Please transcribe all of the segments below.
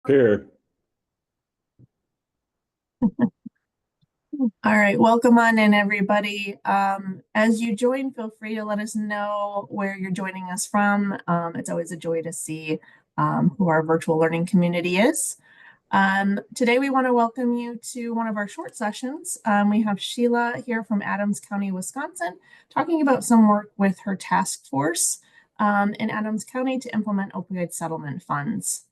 Here. All right, welcome on in, everybody. As you join, feel free to let us know where you're joining us from. It's always a joy to see who our virtual learning community is. Today, we want to welcome you to one of our short sessions. We have Sheila here from Adams County, Wisconsin, talking about some work with her task force in Adams County to implement opioid settlement funds.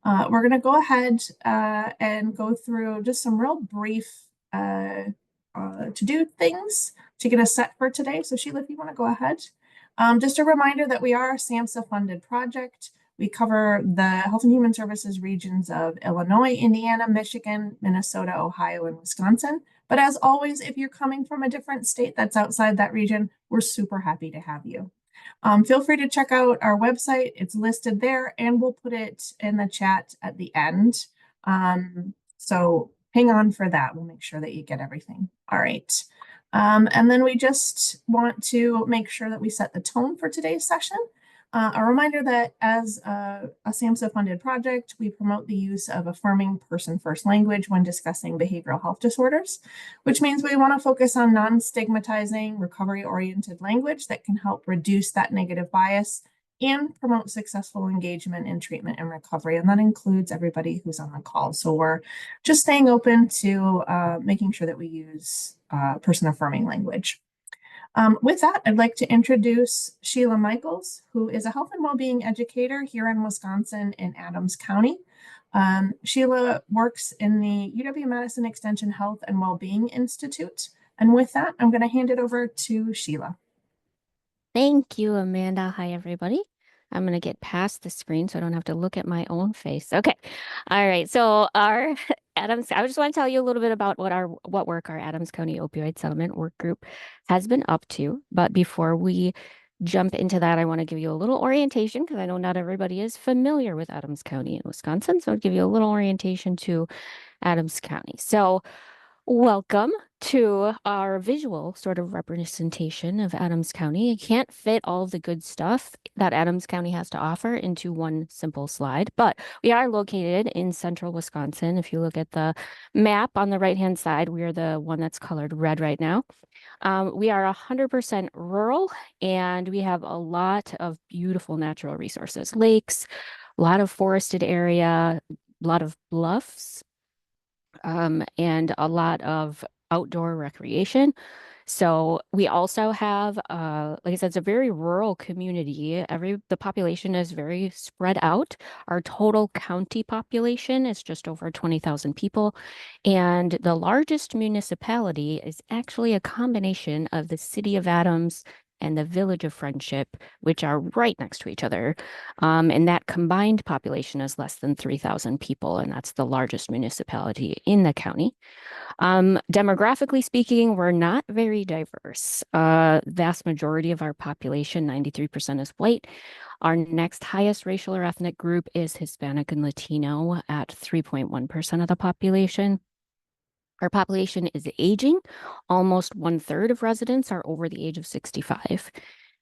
We're going to go ahead and go through just some real brief to do things to get us set for today. So Sheila, if you want to go ahead. Just a reminder that we are a SAMHSA funded project. We cover the Health and Human Services regions of Illinois, Indiana, Michigan, Minnesota, Ohio, and Wisconsin. But as always, if you're coming from a different state that's outside that region, we're super happy to have you. Feel free to check out our website. It's listed there, and we'll put it in the chat at the end. So hang on for that. We'll make sure that you get everything. All right. And then we just want to make sure that we set the tone for today's session. A reminder that as a SAMHSA funded project, we promote the use of affirming person-first language when discussing behavioral health disorders, which means we want to focus on non-stigmatizing, recovery-oriented language that can help reduce that negative bias and promote successful engagement in treatment and recovery. And that includes everybody who's on the call. So we're just staying open to making sure that we use person-affirming language. With that, I'd like to introduce Sheila Michaels, who is a health and well-being educator here in Wisconsin in Adams County. Sheila works in the UW-Madison Extension Health and Wellbeing Institute. And with that, I'm going to hand it over to Sheila. Thank you, Amanda. Hi, everybody. I'm going to get past the screen so I don't have to look at my own face. Okay. All right. So our Adams, I just want to tell you a little bit about what work our Adams County Opioid Settlement Work Group has been up to. But before we jump into that, I want to give you a little orientation because I know not everybody is familiar with Adams County in Wisconsin. So I'll give you a little orientation to Adams County. So welcome to our visual sort of representation of Adams County. I can't fit all of the good stuff that Adams County has to offer into one simple slide, but we are located in central Wisconsin. If you look at the map on the right-hand side, we are the one that's colored red right now. We are 100% rural, and we have a lot of beautiful natural resources, lakes, a lot of forested area, a lot of bluffs, and a lot of outdoor recreation. So we also have, like I said, it's a very rural community. The population is very spread out. Our total county population is just over 20,000 people. And the largest municipality is actually a combination of the city of Adams and the village of Friendship, which are right next to each other. And that combined population is less than 3,000 people, and that's the largest municipality in the county. Demographically speaking, we're not very diverse. Vast majority of our population, 93%, is white. Our next highest racial or ethnic group is Hispanic and Latino at 3.1% of the population. Our population is aging. Almost 1/3 of residents are over the age of 65.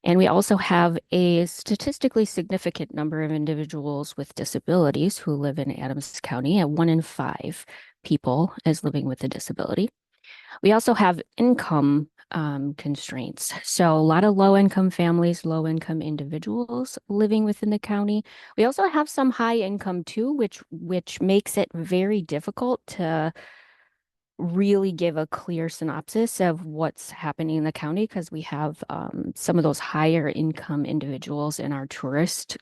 And we also have a statistically significant number of individuals with disabilities who live in Adams County. At 1 in 5 people is living with a disability. We also have income constraints. So a lot of low-income families, low-income individuals living within the county. We also have some high income too, which makes it very difficult to really give a clear synopsis of what's happening in the county because we have some of those higher income individuals in our tourist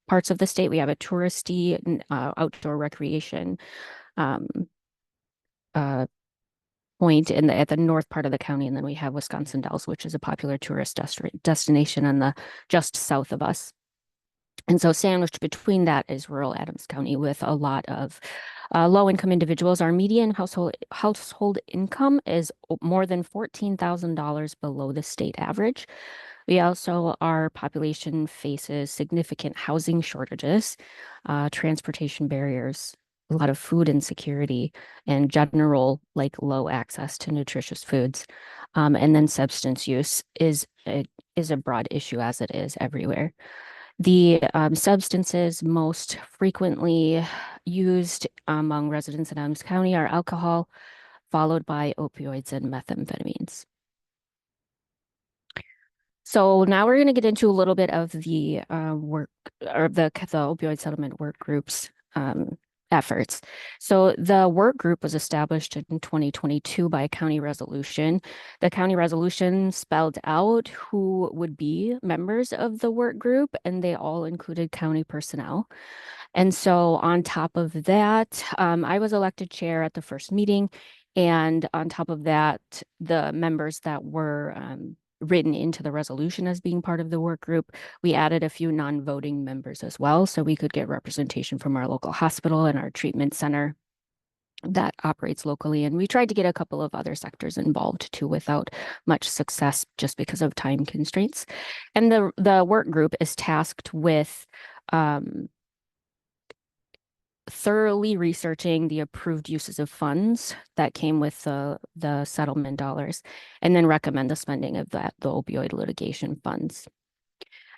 parts of the state. We have a touristy outdoor recreation point at the north part of the county, and then we have Wisconsin Dells, which is a popular tourist destination on the just south of us. And so sandwiched between that is rural Adams County with a lot of low-income individuals. Our median household income is more than $14,000 below the state average. Our population faces significant housing shortages, transportation barriers, a lot of food insecurity, and general low access to nutritious foods. And then substance use is a broad issue as it is everywhere. The substances most frequently used among residents in Adams County are alcohol, followed by opioids and methamphetamines. So now we're going to get into a little bit of the work or the opioid settlement work groups efforts. So the work group was established in 2022 by a county resolution. The county resolution spelled out who would be members of the work group, and they all included county personnel. And so on top of that, I was elected chair at the first meeting. And on top of that, the members that were written into the resolution as being part of the work group, we added a few non-voting members as well, so we could get representation from our local hospital and our treatment center that operates locally. And we tried to get a couple of other sectors involved too without much success just because of time constraints. And the work group is tasked with thoroughly researching the approved uses of funds that came with the settlement dollars, and then recommend the spending of the opioid litigation funds.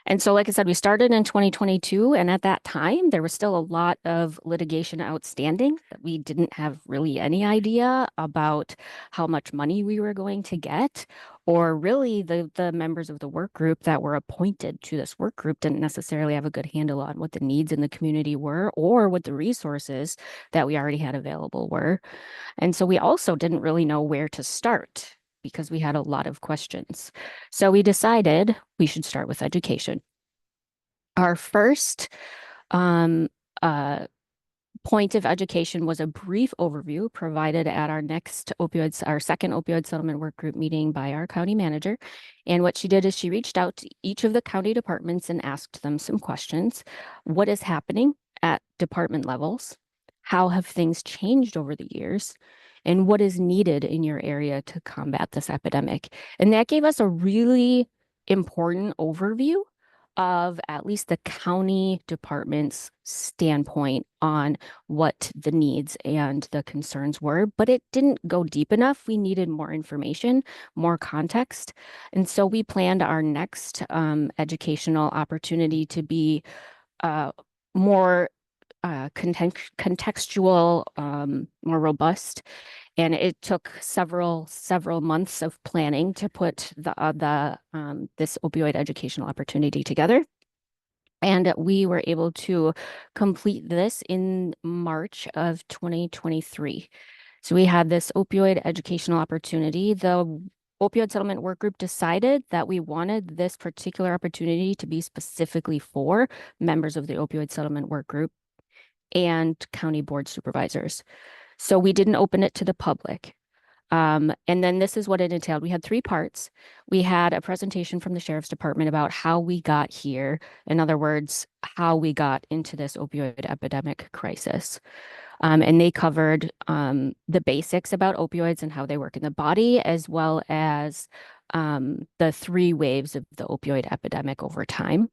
And so, like I said, we started in 2022, and at that time, there was still a lot of litigation outstanding that we didn't have really any idea about how much money we were going to get, or really the members of the work group that were appointed to this work group didn't necessarily have a good handle on what the needs in the community were or what the resources that we already had available were. And so we also didn't really know where to start because we had a lot of questions. So we decided we should start with education. Our first um, point of education was a brief overview provided at our second opioid settlement work group meeting by our county manager. And what she did is she reached out to each of the county departments and asked them some questions. What is happening at department levels? How have things changed over the years? And what is needed in your area to combat this epidemic? And that gave us a really important overview of at least the county department's standpoint on what the needs and the concerns were, but it didn't go deep enough. We needed more information, more context. And so we planned our next educational opportunity to be more contextual, more robust. And it took several months of planning to put this opioid educational opportunity together. And we were able to complete this in March of 2023. So we had this opioid educational opportunity. The opioid settlement work group decided that we wanted this particular opportunity to be specifically for members of the opioid settlement work group and county board supervisors. So we didn't open it to the public. And then this is what it entailed. We had three parts. We had a presentation from the sheriff's department about how we got here. In other words, how we got into this opioid epidemic crisis. And they covered the basics about opioids and how they work in the body, as well as the three waves of the opioid epidemic over time.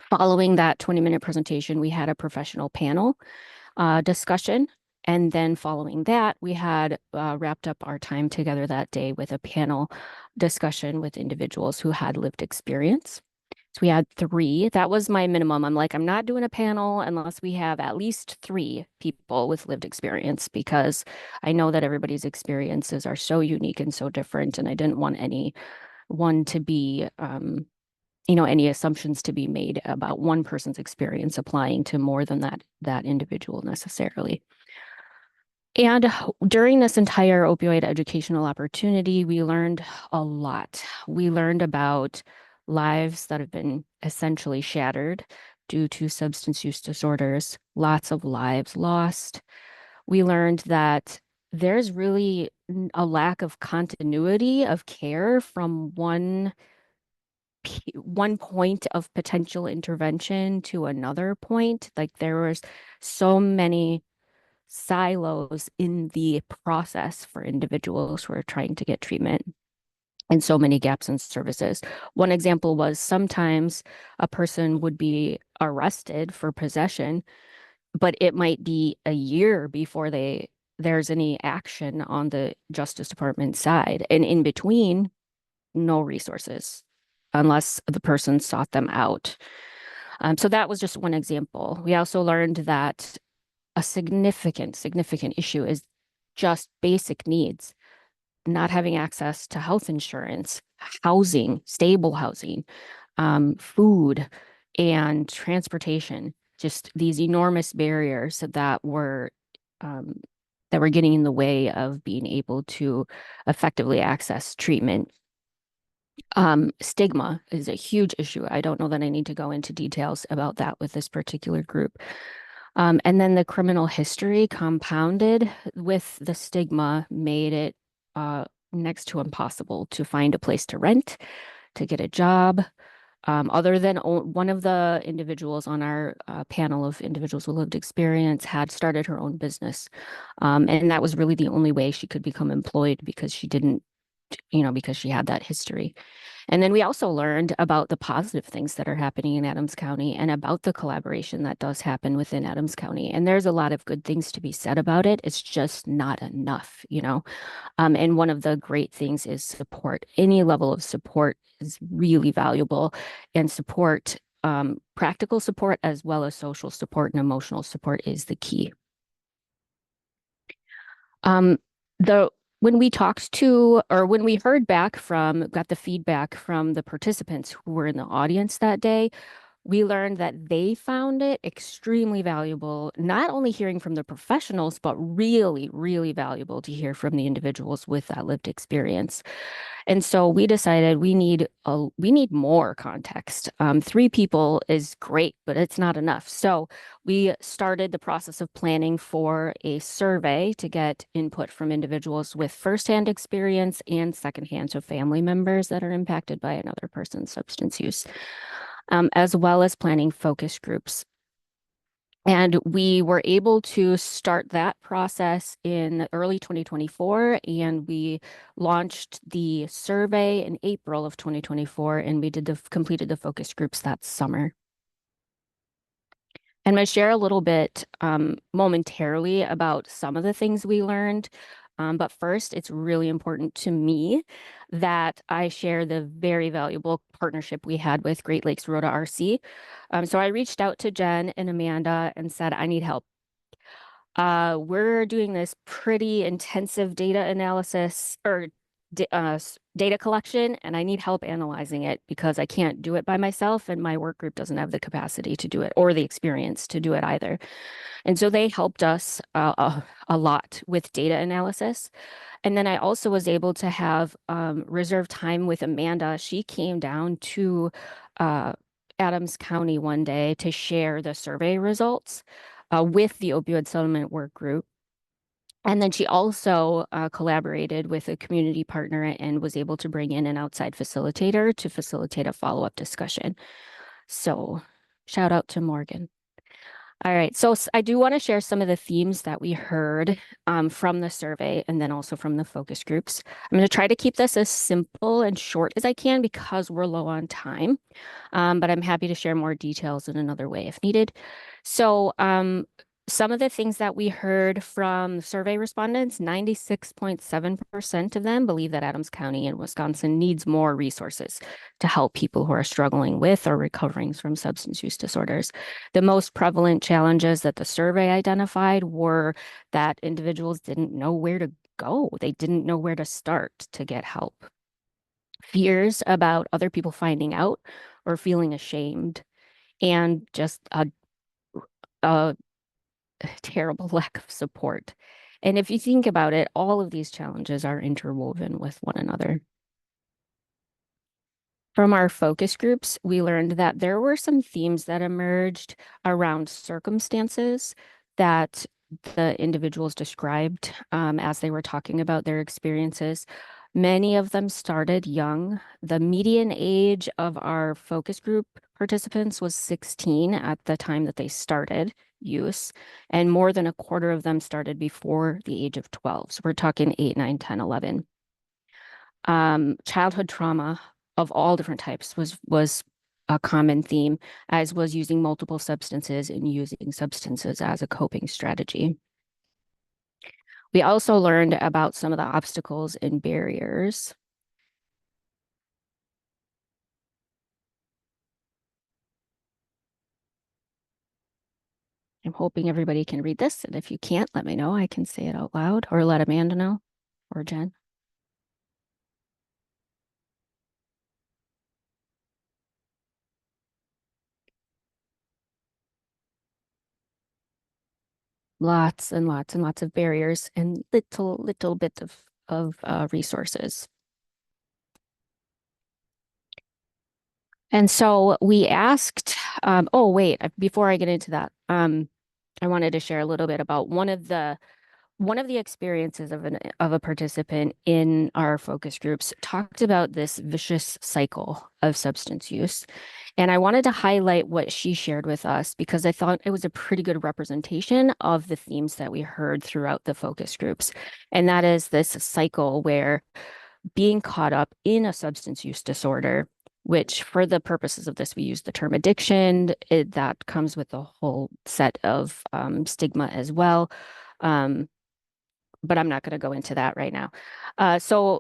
Following that 20-minute presentation, we had a professional panel discussion. And then following that, we had wrapped up our time together that day with a panel discussion with individuals who had lived experience. So we had three. That was my minimum. I'm like, I'm not doing a panel unless we have at least three people with lived experience, because I know that everybody's experiences are so unique and so different. And I didn't want anyone to be any assumptions to be made about one person's experience applying to more than that individual necessarily. And during this entire opioid educational opportunity, we learned a lot. We learned about lives that have been essentially shattered due to substance use disorders, lots of lives lost. We learned that there's really a lack of continuity of care from one point of potential intervention to another point. Like there was so many silos in the process for individuals who are trying to get treatment, and so many gaps in services. One example was sometimes a person would be arrested for possession, but it might be a year before there's any action on the Justice Department side. And in between, no resources unless the person sought them out. So that was just one example. We also learned that a significant issue is just basic needs, not having access to health insurance, housing, stable housing, food, and transportation. Just these enormous barriers um, that were getting in the way of being able to effectively access treatment. Stigma is a huge issue. I don't know that I need to go into details about that with this particular group. And then the criminal history compounded with the stigma made it next to impossible to find a place to rent, to get a job. Other than one of the individuals on our panel of individuals with lived experience had started her own business. And that was really the only way she could become employed because she didn't, because she had that history. And then we also learned about the positive things that are happening in Adams County and about the collaboration that does happen within Adams County. And there's a lot of good things to be said about it. It's just not enough. And one of the great things is support. Any level of support is really valuable, and support, practical support as well as social support and emotional support is the key. Um, the when we talked to, or when we got the feedback from the participants who were in the audience that day, we learned that they found it extremely valuable, not only hearing from the professionals, but really, really valuable to hear from the individuals with that lived experience. And so we decided we need more context. 3 people is great, but it's not enough. So we started the process of planning for a survey to get input from individuals with firsthand experience and secondhand, so family members that are impacted by another person's substance use, as well as planning focus groups. And we were able to start that process in early 2024, and we launched the survey in April of 2024, and we completed the focus groups that summer. I'm going to share a little bit momentarily about some of the things we learned. But first, it's really important to me that I share the very valuable partnership we had with Great Lakes ROTA-RC. So I reached out to Jen and Amanda and said, I need help. We're doing this pretty intensive data analysis or data collection, and I need help analyzing it because I can't do it by myself, and my work group doesn't have the capacity to do it or the experience to do it either. And so they helped us a lot with data analysis. And then I also was able to have reserved time with Amanda. She came down to uh, Adams County one day to share the survey results with the opioid settlement work group. And then she also collaborated with a community partner and was able to bring in an outside facilitator to facilitate a follow-up discussion. So shout out to Morgan. All right, so I do want to share some of the themes that we heard from the survey and then also from the focus groups. I'm going to try to keep this as simple and short as I can because we're low on time, but I'm happy to share more details in another way if needed. So some of the things that we heard from survey respondents, 96.7% of them believe that Adams County in Wisconsin needs more resources to help people who are struggling with or recovering from substance use disorders. The most prevalent challenges that the survey identified were that individuals didn't know where to go. They didn't know where to start to get help. Fears about other people finding out or feeling ashamed, and just a terrible lack of support. And if you think about it, all of these challenges are interwoven with one another. From our focus groups, we learned that there were some themes that emerged around circumstances that the individuals described as they were talking about their experiences. Many of them started young. The median age of our focus group participants was 16 at the time that they started use, and more than a quarter of them started before the age of 12. So we're talking 8, 9, 10, 11. Childhood trauma of all different types was a common theme, as was using multiple substances and using substances as a coping strategy. We also learned about some of the obstacles and barriers. I'm hoping everybody can read this. And if you can't, let me know. I can say it out loud or let Amanda know or Jen. Lots and lots and lots of barriers and little bit of resources. And so we asked, oh, wait, before I get into that, I wanted to share a little bit about one of the experiences of a participant in our focus groups talked about this vicious cycle of substance use. And I wanted to highlight what she shared with us because I thought it was a pretty good representation of the themes that we heard throughout the focus groups. And that is this cycle where being caught up in a substance use disorder, which for the purposes of this, we use the term addiction. That comes with a whole set of stigma as well. But I'm not going to go into that right now. So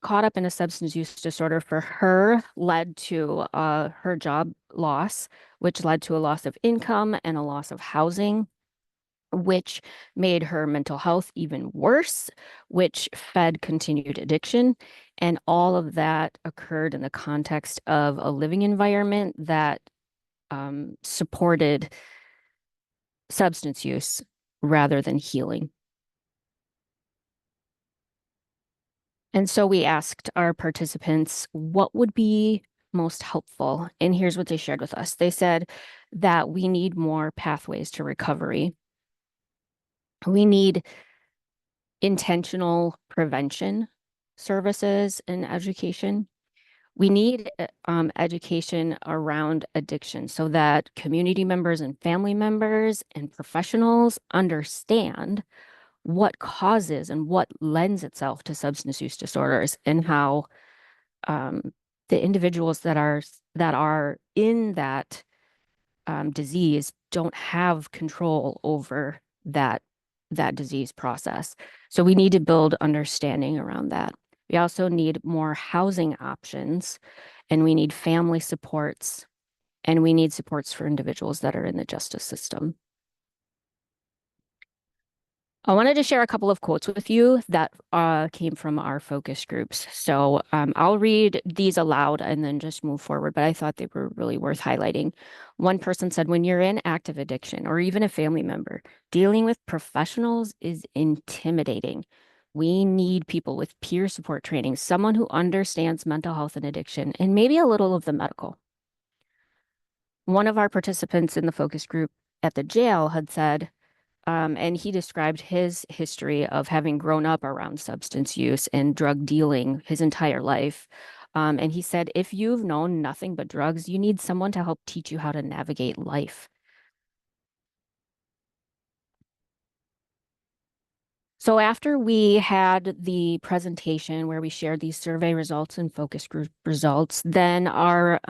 caught up in a substance use disorder for her led to her job loss, which led to a loss of income and a loss of housing, which made her mental health even worse, which fed continued addiction. And all of that occurred in the context of a living environment that supported substance use rather than healing. And so we asked our participants what would be most helpful. And here's what they shared with us. They said that we need more pathways to recovery. We need intentional prevention services and education. We need education around addiction so that community members and family members and professionals understand what causes and what lends itself to substance use disorders and how the individuals that are in that disease don't have control over that disease process. So we need to build understanding around that. We also need more housing options, and we need family supports, and we need supports for individuals that are in the justice system. I wanted to share a couple of quotes with you that came from our focus groups. So I'll read these aloud and then just move forward, but I thought they were really worth highlighting. One person said, when you're in active addiction or even a family member, dealing with professionals is intimidating. We need people with peer support training, someone who understands mental health and addiction, and maybe a little of the medical. One of our participants in the focus group at the jail had said, and he described his history of having grown up around substance use and drug dealing his entire life. And he said, if you've known nothing but drugs, you need someone to help teach you how to navigate life. So after we had the presentation where we shared these survey results and focus group results, then our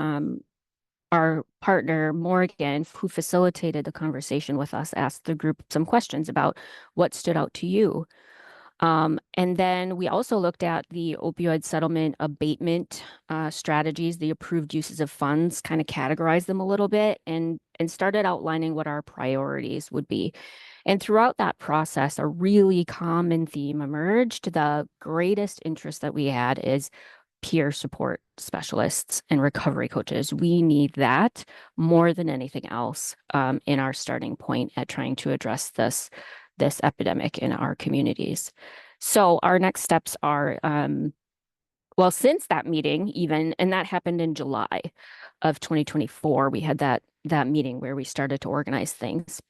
partner, Morgan, who facilitated the conversation with us, asked the group some questions about what stood out to you. And then we also looked at the opioid settlement abatement strategies, the approved uses of funds, kind of categorized them a little bit and started outlining what our priorities would be. And throughout that process, a really common theme emerged. The greatest interest that we had is peer support specialists and recovery coaches. We need that more than anything else in our starting point at trying to address this epidemic in our communities. So our next steps are, well, since that meeting even, and that happened in July of 2024, we had that meeting where we started to organize things.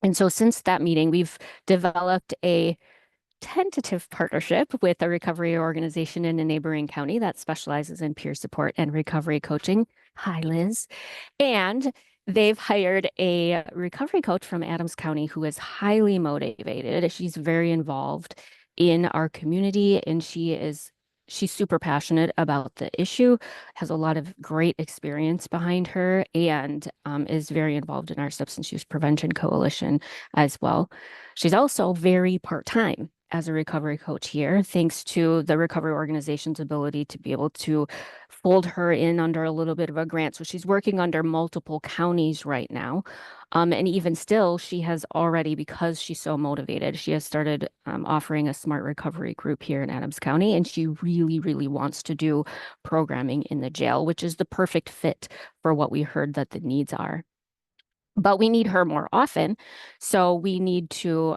And so since that meeting, we've developed a tentative partnership with a recovery organization in a neighboring county that specializes in peer support and recovery coaching. Hi, Liz. And they've hired a recovery coach from Adams County who is highly motivated. She's very involved in our community, and she's super passionate about the issue, has a lot of great experience behind her, and is very involved in our substance use prevention coalition as well. She's also very part-time as a recovery coach here, thanks to the recovery organization's ability to be able to fold her in under a little bit of a grant. So she's working under multiple counties right now. And even still, she has already, because she's so motivated, she has started offering a smart recovery group here in Adams County. And she really, really wants to do programming in the jail, which is the perfect fit for what we heard that the needs are. But we need her more often. So we need to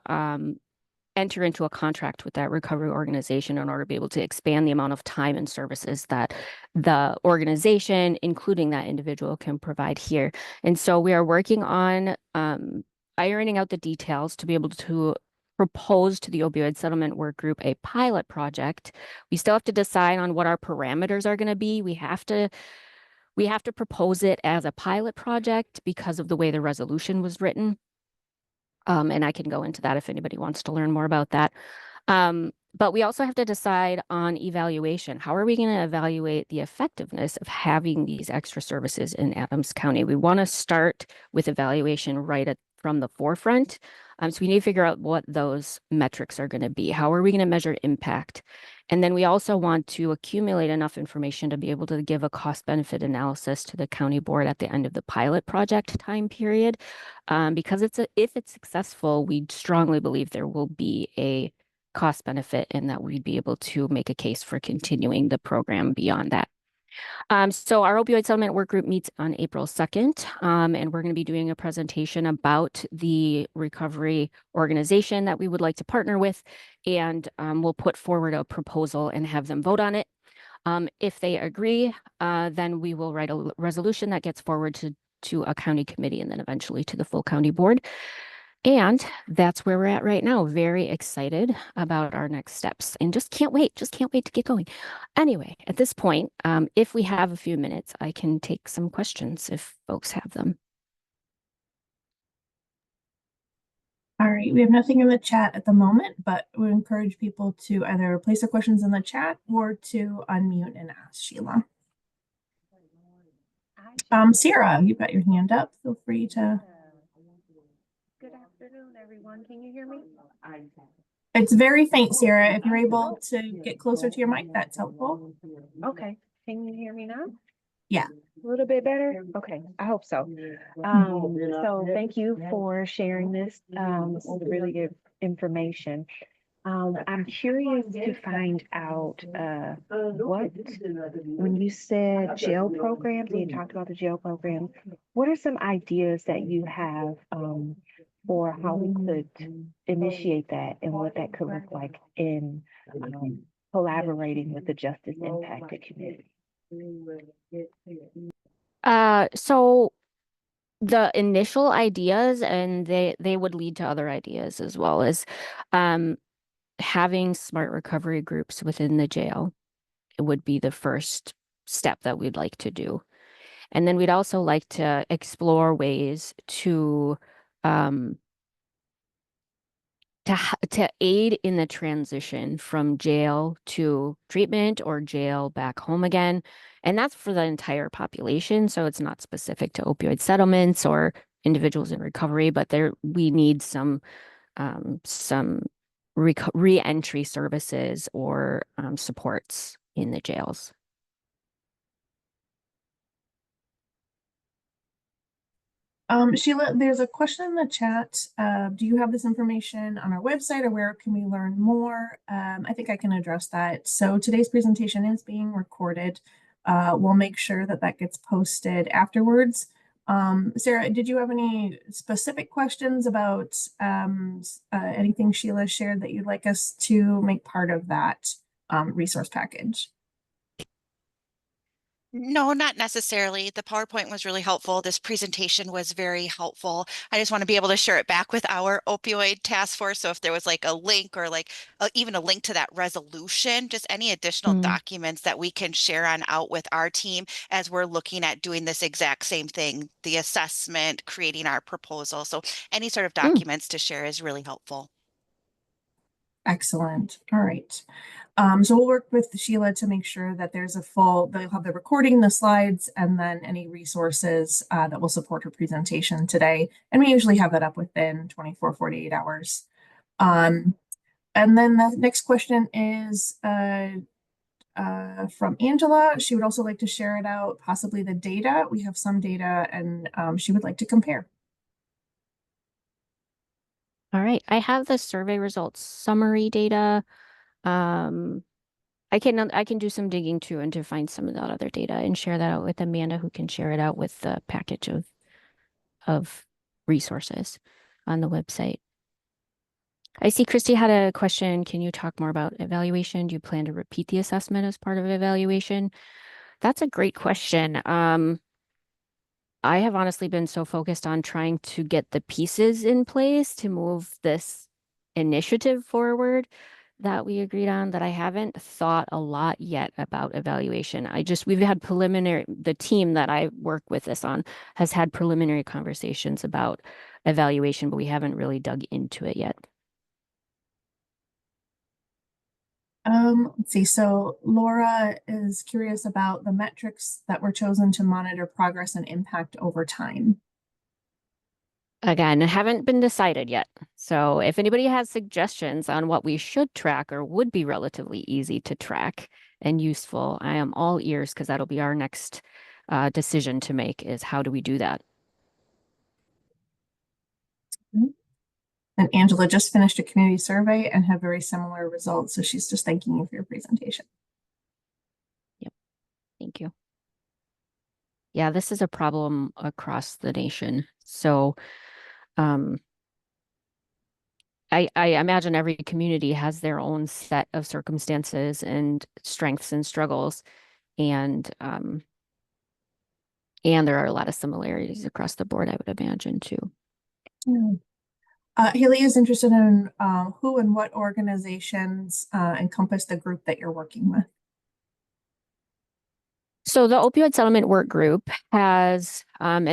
enter into a contract with that recovery organization in order to be able to expand the amount of time and services that the organization, including that individual, can provide here. And so we are working on ironing out the details to be able to propose to the opioid settlement work group a pilot project. We still have to decide on what our parameters are going to be. We have to propose it as a pilot project because of the way the resolution was written. And I can go into that if anybody wants to learn more about that. But we also have to decide on evaluation. How are we going to evaluate the effectiveness of having these extra services in Adams County? We want to start with evaluation from the forefront. So we need to figure out what those metrics are going to be. How are we going to measure impact? And then we also want to accumulate enough information to be able to give a cost benefit analysis to the county board at the end of the pilot project time period. Because if it's successful, we strongly believe there will be a cost benefit and that we'd be able to make a case for continuing the program beyond that. So our opioid settlement work group meets on April 2nd, and we're going to be doing a presentation about the recovery organization that we would like to partner with, and we'll put forward a proposal and have them vote on it. If they agree, then we will write a resolution that gets forward to a county committee and then eventually to the full county board. And that's where we're at right now. Very excited about our next steps and just can't wait to get going. Anyway, at this point, if we have a few minutes, I can take some questions if folks have them. All right, we have nothing in the chat at the moment, but we encourage people to either place their questions in the chat or to unmute and ask Sheila. Sierra, you've got your hand up. Feel free to. Good afternoon, everyone. Can you hear me? It's very faint, Sierra. If you're able to get closer to your mic, that's helpful. Okay. Can you hear me now? Yeah. A little bit better? Okay, I hope so. So thank you for sharing this. It's really good information. I'm curious to find out when you said jail programs, and you talked about the jail program, what are some ideas that you have for how we could initiate that and what that could look like in collaborating with the justice impacted community? So the initial ideas, and they would lead to other ideas as well, as having smart recovery groups within the jail. It would be the first step that we'd like to do. And then we'd also like to explore ways to to aid in the transition from jail to treatment or jail back home again. And that's for the entire population. So it's not specific to opioid settlements or individuals in recovery, but we need some re-entry services or supports in the jails. Sheila, there's a question in the chat. Do you have this information on our website, or where can we learn more? I think I can address that. So today's presentation is being recorded. We'll make sure that that gets posted afterwards. Sarah, did you have any specific questions about anything Sheila shared that you'd like us to make part of that resource package? No, not necessarily. The PowerPoint was really helpful. This presentation was very helpful. I just want to be able to share it back with our opioid task force. So if there was like a link or like even a link to that resolution, just any additional documents that we can share on out with our team as we're looking at doing this exact same thing, the assessment, creating our proposal. So any sort of documents to share is really helpful. Excellent. All right. So we'll work with Sheila to make sure that there's they'll have the recording, the slides, and then any resources that will support her presentation today. And we usually have that up within 24, 48 hours. And then the next question is from Angela. She would also like to share it out, possibly the data. We have some data and she would like to compare. All right, I have the survey results summary data. I can do some digging too and to find some of that other data and share that out with Amanda, who can share it out with the package of resources on the website. I see Christy had a question. Can you talk more about evaluation? Do you plan to repeat the assessment as part of evaluation? That's a great question. I have honestly been so focused on trying to get the pieces in place to move this initiative forward that we agreed on that I haven't thought a lot yet about evaluation. We've had the team that I work with this on has had preliminary conversations about evaluation, but we haven't really dug into it yet. Let's see. So Laura is curious about the metrics that were chosen to monitor progress and impact over time. Again, it haven't been decided yet. So if anybody has suggestions on what we should track or would be relatively easy to track and useful, I am all ears because that'll be our next decision to make is how do we do that? And Angela just finished a community survey and had very similar results. So she's just thanking you for your presentation. Yep. Thank you. Yeah, this is a problem across the nation. So I imagine every community has their own set of circumstances and strengths and struggles. And there are a lot of similarities across the board, I would imagine too. Yeah. Haley is interested in who and what organizations encompass the group that you're working with. So the opioid settlement work group has, and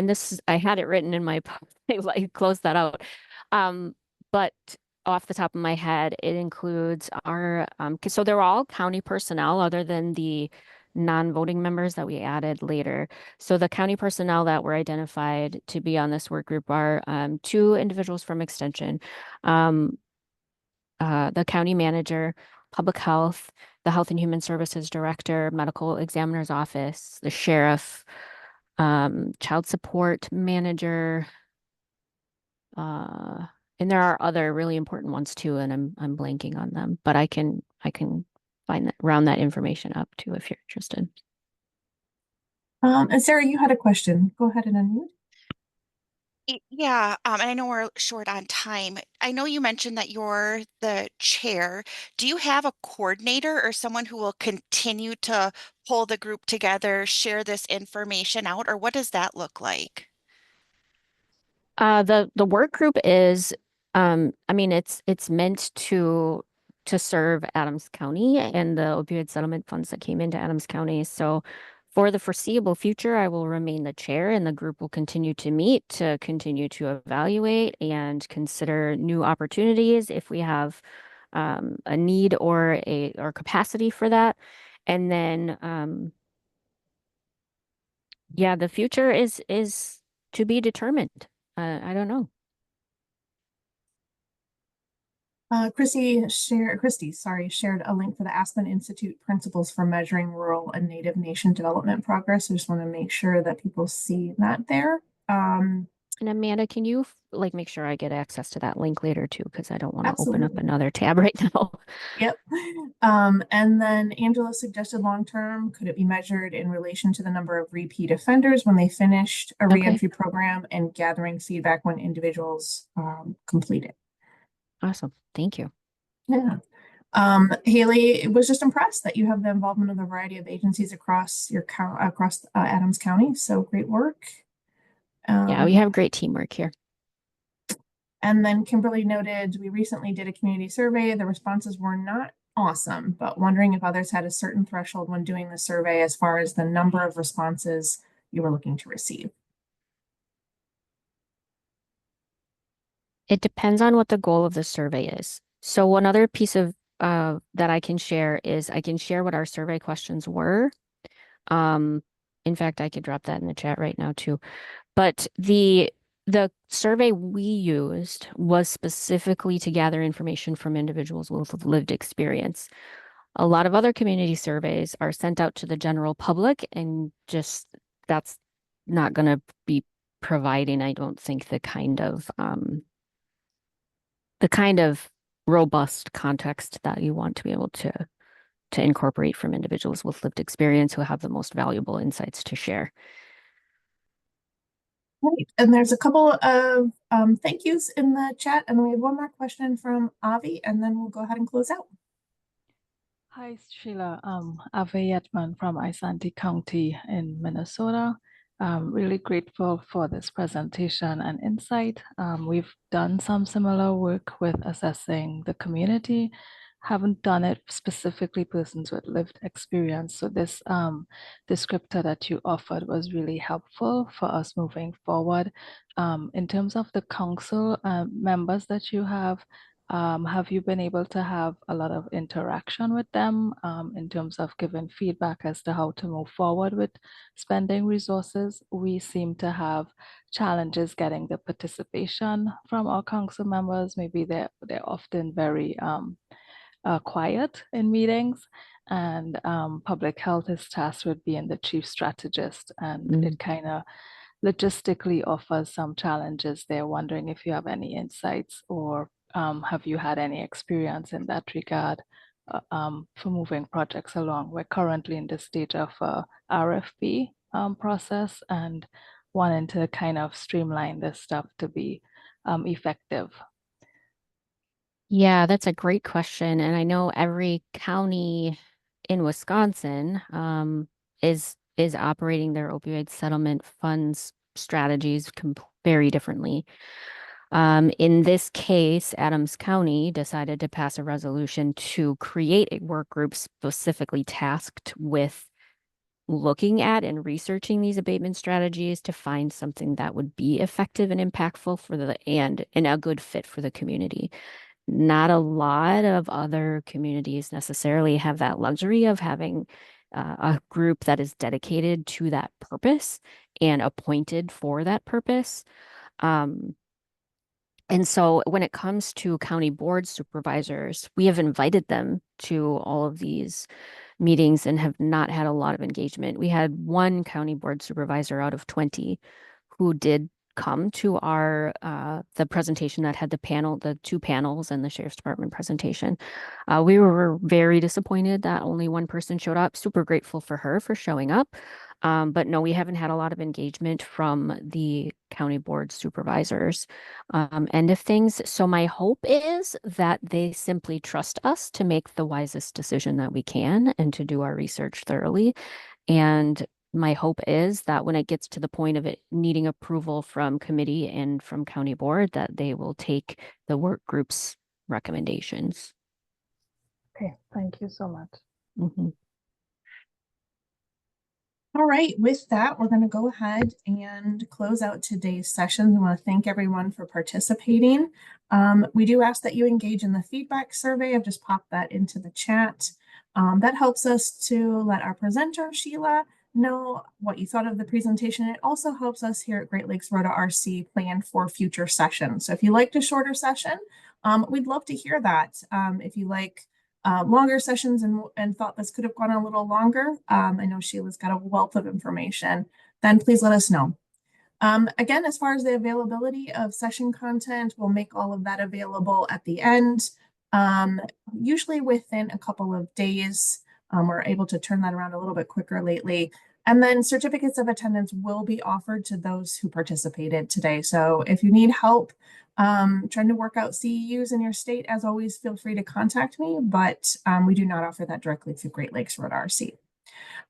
I had it written in my, I closed that out. But off the top of my head, it includes our, so they're all county personnel other than the non-voting members that we added later. So the county personnel that were identified to be on this work group are 2 individuals from Extension, the county manager, public health, the health and human services director, medical examiner's office, the sheriff, child support manager, and there are other really important ones too, and I'm blanking on them, but I can round that information up too if you're interested. And Sarah, you had a question. Go ahead and unmute. Yeah, and I know we're short on time. I know you mentioned that you're the chair. Do you have a coordinator or someone who will continue to pull the group together, share this information out, or what does that look like? The work group is, I mean, it's meant to serve Adams County and the opioid settlement funds that came into Adams County. So for the foreseeable future, I will remain the chair and the group will continue to meet to continue to evaluate and consider new opportunities if we have a need or capacity for that. And then yeah, the future is to be determined. I don't know. Christy shared a link for the Aspen Institute Principles for Measuring Rural and Native Nation Development Progress. I just want to make sure that people see that there. And Amanda, can you make sure I get access to that link later too? Because I don't want to open up another tab right now. Yep. And then Angela suggested long-term, could it be measured in relation to the number of repeat offenders when they finished a reentry program and gathering feedback when individuals complete it? Awesome. Thank you. Yeah. Haley was just impressed that you have the involvement of a variety of agencies across Adams County. So great work. Yeah, we have great teamwork here. And then Kimberly noted, we recently did a community survey. The responses were not awesome, but wondering if others had a certain threshold when doing the survey as far as the number of responses you were looking to receive. It depends on what the goal of the survey is. So one other piece of that I can share is I can share what our survey questions were. In fact, I could drop that in the chat right now too. But the survey we used was specifically to gather information from individuals with lived experience. A lot of other community surveys are sent out to the general public, and just that's not going to be providing, I don't think, the kind of robust context that you want to be able to incorporate from individuals with lived experience who have the most valuable insights to share. Right. And there's a couple of thank yous in the chat, and then we have one more question from Avi, and then we'll go ahead and close out. Hi, Sheila. Ave Yetman from Isanti County in Minnesota. Really grateful for this presentation and insight. We've done some similar work with assessing the community. Haven't done it specifically persons with lived experience. So this descriptor that you offered was really helpful for us moving forward. In terms of the council members that you have you been able to have a lot of interaction with them in terms of giving feedback as to how to move forward with spending resources? We seem to have challenges getting the participation from our council members. Maybe they're often very quiet in meetings, and public health is tasked with being the chief strategist, and it kind of logistically offers some challenges there. Wondering if you have any insights, or have you had any experience in that regard for moving projects along? We're currently in the stage of RFP process and wanting to kind of streamline this stuff to be effective. Yeah, that's a great question. And I know every county in Wisconsin is operating their opioid settlement funds strategies very differently. In this case, Adams County decided to pass a resolution to create a work group specifically tasked with looking at and researching these abatement strategies to find something that would be effective and impactful and a good fit for the community. Not a lot of other communities necessarily have that luxury of having a group that is dedicated to that purpose and appointed for that purpose. And so when it comes to county board supervisors, we have invited them to all of these meetings and have not had a lot of engagement. We had one county board supervisor out of 20 who did come to our the presentation that had the two panels and the sheriff's department presentation. We were very disappointed that only one person showed up. Super grateful for her for showing up. But no, we haven't had a lot of engagement from the county board supervisors end of things. So my hope is that they simply trust us to make the wisest decision that we can and to do our research thoroughly. And my hope is that when it gets to the point of it needing approval from committee and from county board, that they will take the work group's recommendations. Okay, thank you so much. Mm-hmm. All right, with that, we're going to go ahead and close out today's session. We want to thank everyone for participating. We do ask that you engage in the feedback survey. I've just popped that into the chat. That helps us to let our presenter, Sheila, know what you thought of the presentation. It also helps us here at Great Lakes ROTA-RC plan for future sessions. So if you liked a shorter session, we'd love to hear that. If you like longer sessions and thought this could have gone a little longer, I know Sheila's got a wealth of information, then please let us know. Again, as far as the availability of session content, we'll make all of that available at the end. Usually within a couple of days, we're able to turn that around a little bit quicker lately. And then certificates of attendance will be offered to those who participated today. So if you need help trying to work out CEUs in your state, as always, feel free to contact me, but we do not offer that directly through Great Lakes ROTA-RC.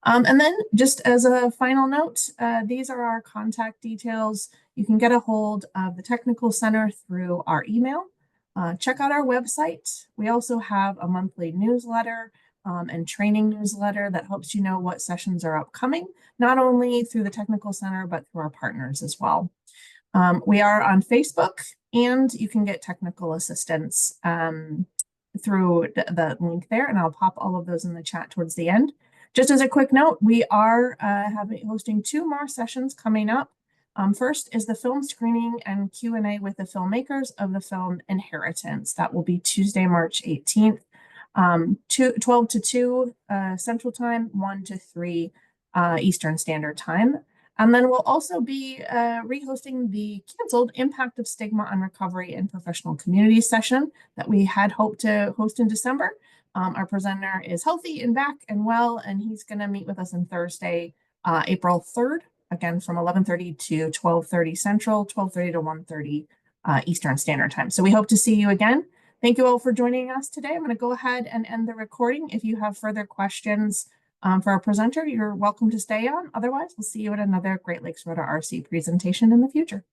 And then just as a final note, these are our contact details. You can get a hold of the Technical Center through our email. Check out our website. We also have a monthly newsletter and training newsletter that helps you know what sessions are upcoming, not only through the Technical Center, but through our partners as well. We are on Facebook, and you can get technical assistance through the link there, and I'll pop all of those in the chat towards the end. Just as a quick note, we are hosting 2 more sessions coming up. First is the film screening and Q&A with the filmmakers of the film Inheritance. That will be Tuesday, March 18th, 12 to 2 Central Time, 1 to 3 Eastern Standard Time. And then we'll also be rehosting the canceled Impact of Stigma on Recovery and Professional Community session that we had hoped to host in December. Our presenter is healthy and back and well, and he's going to meet with us on Thursday, April 3rd, again from 11:30 to 12:30 Central, 12:30 to 1:30 Eastern Standard Time. So we hope to see you again. Thank you all for joining us today. I'm going to go ahead and end the recording. If you have further questions for our presenter, you're welcome to stay on. Otherwise, we'll see you at another Great Lakes ROTA-RC presentation in the future.